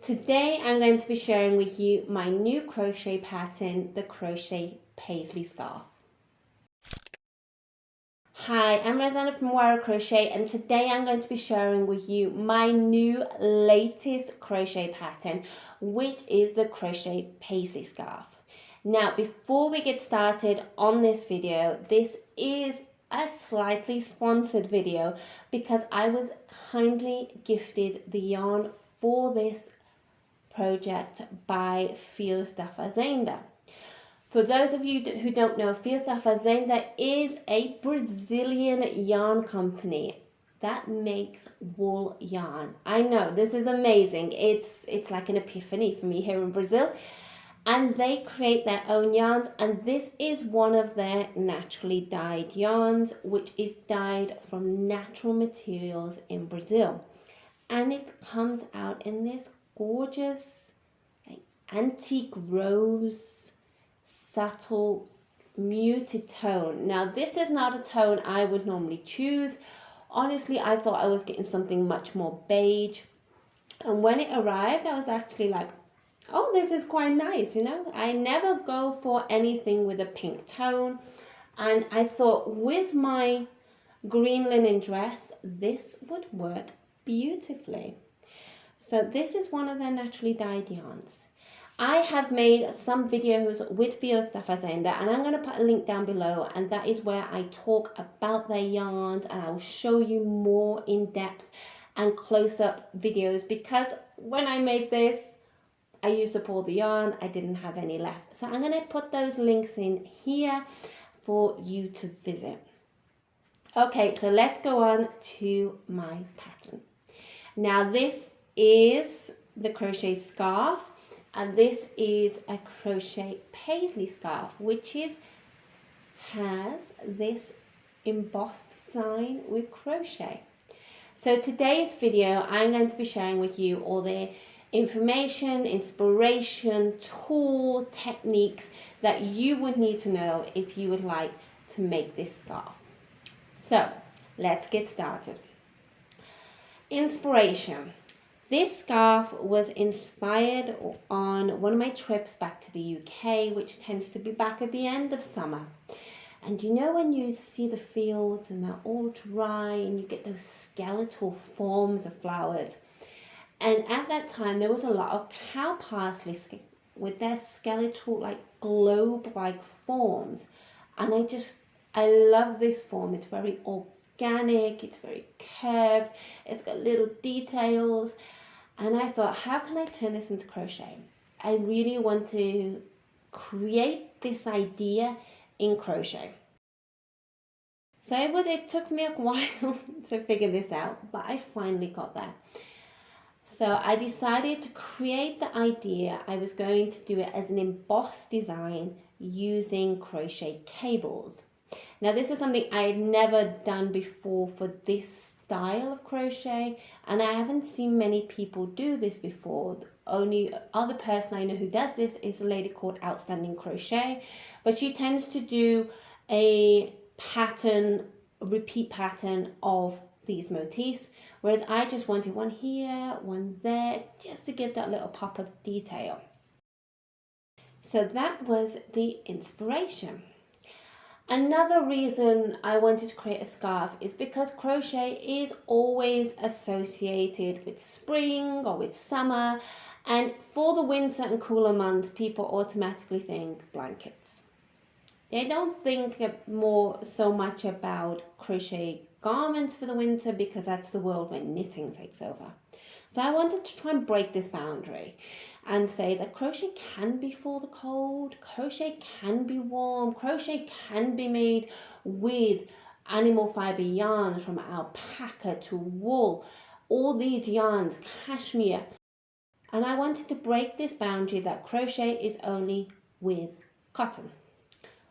Today I'm going to be sharing with you my new crochet pattern, the Crochet Paisley Scarf. Hi, I'm Rosanna from Moara Crochet, and today I'm going to be sharing with you my new latest crochet pattern, which is the Crochet Paisley Scarf. Now, before we get started on this video, this is a slightly sponsored video because I was kindly gifted the yarn for this project by Fios da Fazenda. For those of you who don't know, Fios da Fazenda is a Brazilian yarn company that makes wool yarn. I know, this is amazing. It's like an epiphany for me here in Brazil. And they create their own yarns, and this is one of their naturally dyed yarns, which is dyed from natural materials in Brazil. And it comes out in this gorgeous antique rose, subtle, muted tone. Now, this is not a tone I would normally choose. Honestly, I thought I was getting something much more beige. And when it arrived, I was actually like, oh, this is quite nice, you know. I never go for anything with a pink tone. And I thought with my green linen dress, this would work beautifully. So this is one of their naturally dyed yarns. I have made some videos with Fios da Fazenda, and I'm going to put a link down below, and that is where I talk about their yarns, and I will show you more in-depth and close-up videos, because when I made this, I used up all the yarn. I didn't have any left. So I'm going to put those links in here for you to visit. Okay, so let's go on to my pattern. Now this is the crochet scarf, and this is a crochet paisley scarf, which has this embossed sign with crochet. So today's video, I'm going to be sharing with you all the information, inspiration, tools, techniques that you would need to know if you would like to make this scarf. So let's get started. Inspiration. This scarf was inspired on one of my trips back to the UK, which tends to be back at the end of summer. And you know when you see the fields and they're all dry and you get those skeletal forms of flowers. And at that time there was a lot of cow parsley with their skeletal like globe-like forms. And I love this form. It's very organic, it's very curved, it's got little details. And I thought, how can I turn this into crochet? I really want to create this idea in crochet. So it took me a while to figure this out, but I finally got there. So I decided to create the idea. I was going to do it as an embossed design using crochet cables. Now this is something I had never done before for this style of crochet, and I haven't seen many people do this before. The only other person I know who does this is a lady called Outstanding Crochet, but she tends to do a repeat pattern of these motifs, whereas I just wanted one here, one there, just to give that little pop of detail. So that was the inspiration. Another reason I wanted to create a scarf is because crochet is always associated with spring or with summer, and for the winter and cooler months, people automatically think blankets. They don't think so much about crochet garments for the winter because that's the world when knitting takes over. So I wanted to try and break this boundary and say that crochet can be for the cold, crochet can be warm, crochet can be made with animal fiber yarns from alpaca to wool, all these yarns, cashmere. And I wanted to break this boundary that crochet is only with cotton.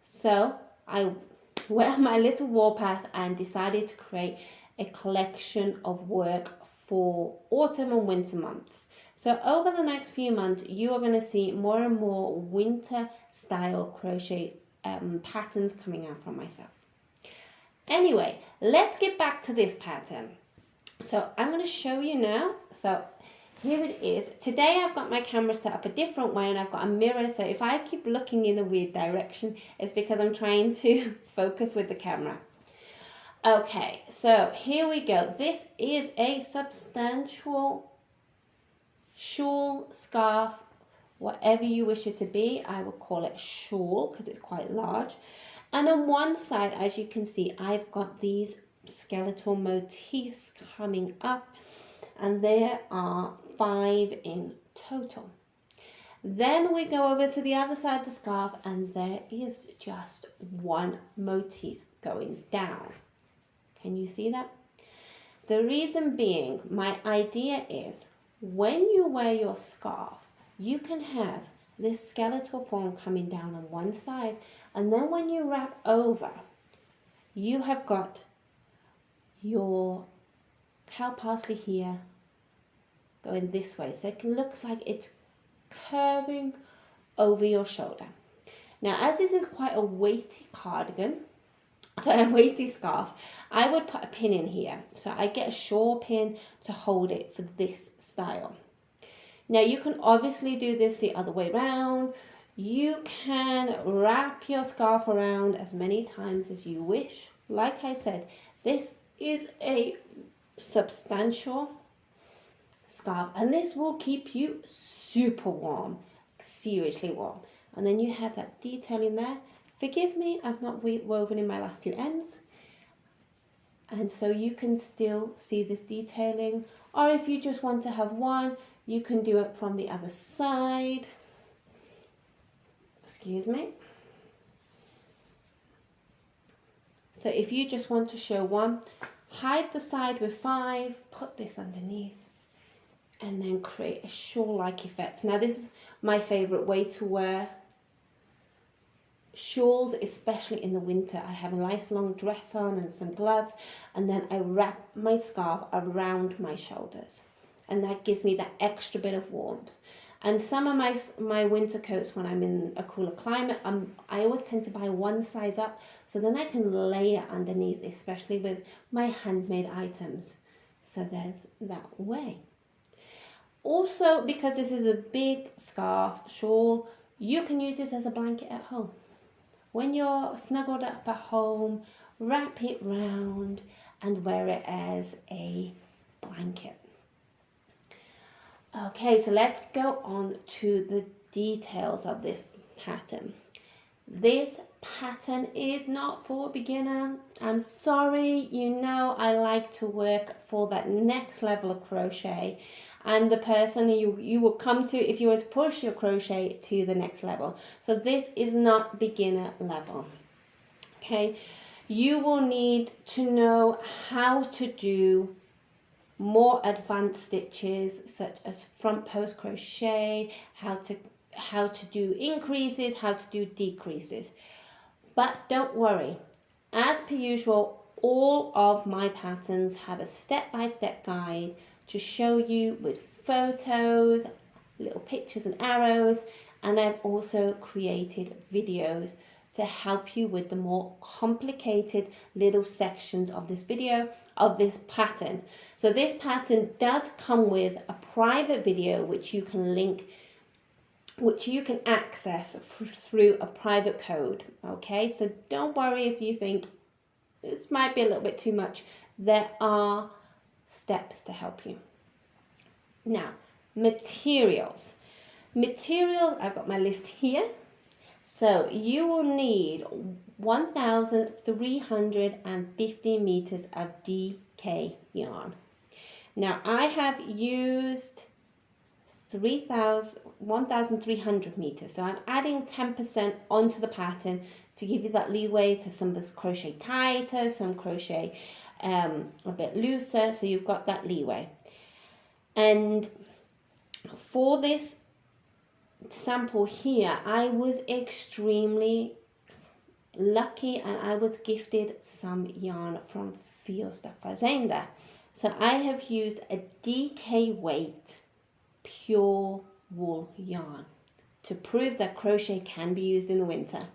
So I went on my little warpath and decided to create a collection of work for autumn and winter months. So over the next few months, you are going to see more and more winter style crochet patterns coming out from myself. Anyway, let's get back to this pattern. So I'm going to show you now. So here it is. Today I've got my camera set up a different way and I've got a mirror, so if I keep looking in a weird direction, it's because I'm trying to focus with the camera. Okay, so here we go. This is a substantial shawl, scarf, whatever you wish it to be. I would call it shawl because it's quite large. And on one side, as you can see, I've got these skeletal motifs coming up, and there are 5 in total. Then we go over to the other side of the scarf, and there is just 1 motif going down. Can you see that? The reason being, my idea is when you wear your scarf, you can have this skeletal form coming down on one side, and then when you wrap over, you have got your cow parsley here going this way. So it looks like it's curving over your shoulder. Now, as this is quite a weighty cardigan, so a weighty scarf, I would put a pin in here. So I get a shawl pin to hold it for this style. Now you can obviously do this the other way around. You can wrap your scarf around as many times as you wish. Like I said, this is a substantial scarf and this will keep you super warm, seriously warm. And then you have that detail in there. Forgive me, I've not woven in my last 2 ends. And so you can still see this detailing. Or if you just want to have one, you can do it from the other side. Excuse me. So if you just want to show one, hide the side with 5, put this underneath, and then create a shawl-like effect. Now this is my favorite way to wear shawls, especially in the winter. I have a nice long dress on and some gloves, and then I wrap my scarf around my shoulders, and that gives me that extra bit of warmth. And some of my winter coats, when I'm in a cooler climate, I always tend to buy one size up, so then I can layer underneath, especially with my handmade items. So there's that way. Also, because this is a big scarf, shawl, you can use this as a blanket at home. When you're snuggled up at home, wrap it round and wear it as a blanket. Okay, so let's go on to the details of this pattern. This pattern is not for a beginner. I'm sorry, you know I like to work for that next level of crochet. I'm the person you will come to if you want to push your crochet to the next level. So this is not beginner level. Okay, you will need to know how to do more advanced stitches such as front post crochet, how to do increases, how to do decreases. But don't worry, as per usual, all of my patterns have a step-by-step guide to show you with photos, little pictures and arrows, and I've also created videos to help you with the more complicated little sections of this video, of this pattern. So this pattern does come with a private video which you can link, which you can access through a private code. Okay, so don't worry if you think this might be a little bit too much. There are steps to help you. Now, materials. Materials, I've got my list here. So you will need 1,350 meters of DK yarn. Now I have used 1,300 meters. So I'm adding 10% onto the pattern to give you that leeway, because some crochet tighter, some crochet a bit looser. So you've got that leeway. And for this sample here, I was extremely lucky and I was gifted some yarn from Fios de Fazenda. So I have used a DK weight pure wool yarn to prove that crochet can be used in the winter.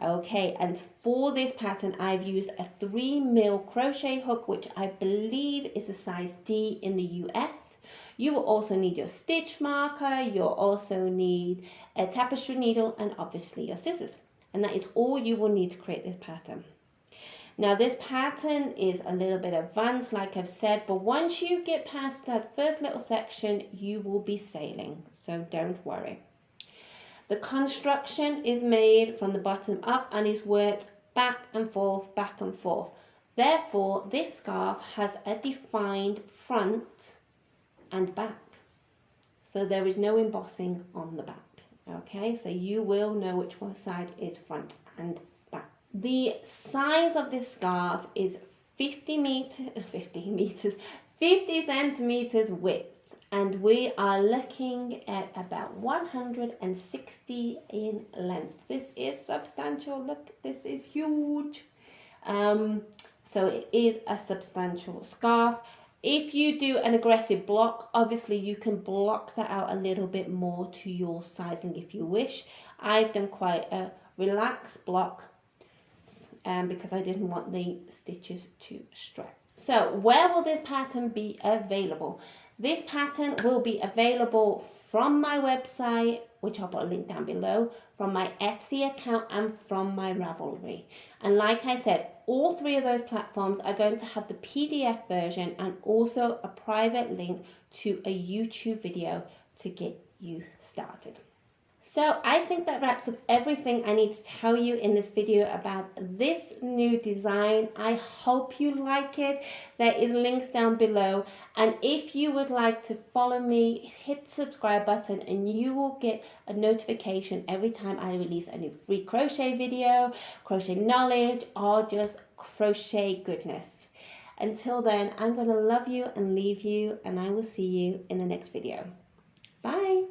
Okay, and for this pattern I've used a 3mm crochet hook, which I believe is a size D in the US. You will also need your stitch marker, you'll also need a tapestry needle, and obviously your scissors. And that is all you will need to create this pattern. Now this pattern is a little bit advanced, like I've said, but once you get past that first little section, you will be sailing, so don't worry. The construction is made from the bottom up and is worked back and forth, back and forth. Therefore, this scarf has a defined front and back. So there is no embossing on the back. Okay, so you will know which one side is front and back. The size of this scarf is 50 centimeters width. And we are looking at about 160 in length. This is substantial. Look, this is huge. So it is a substantial scarf. If you do an aggressive block, obviously you can block that out a little bit more to your sizing if you wish. I've done quite a relaxed block because I didn't want the stitches to stretch. So where will this pattern be available? This pattern will be available from my website, which I'll put a link down below, from my Etsy account and from my Ravelry. And like I said, all three of those platforms are going to have the PDF version and also a private link to a YouTube video to get you started. So I think that wraps up everything I need to tell you in this video about this new design. I hope you like it. There is links down below, and if you would like to follow me, hit the subscribe button and you will get a notification every time I release a new free crochet video, crochet knowledge, or just crochet goodness. Until then, I'm going to love you and leave you, and I will see you in the next video. Bye.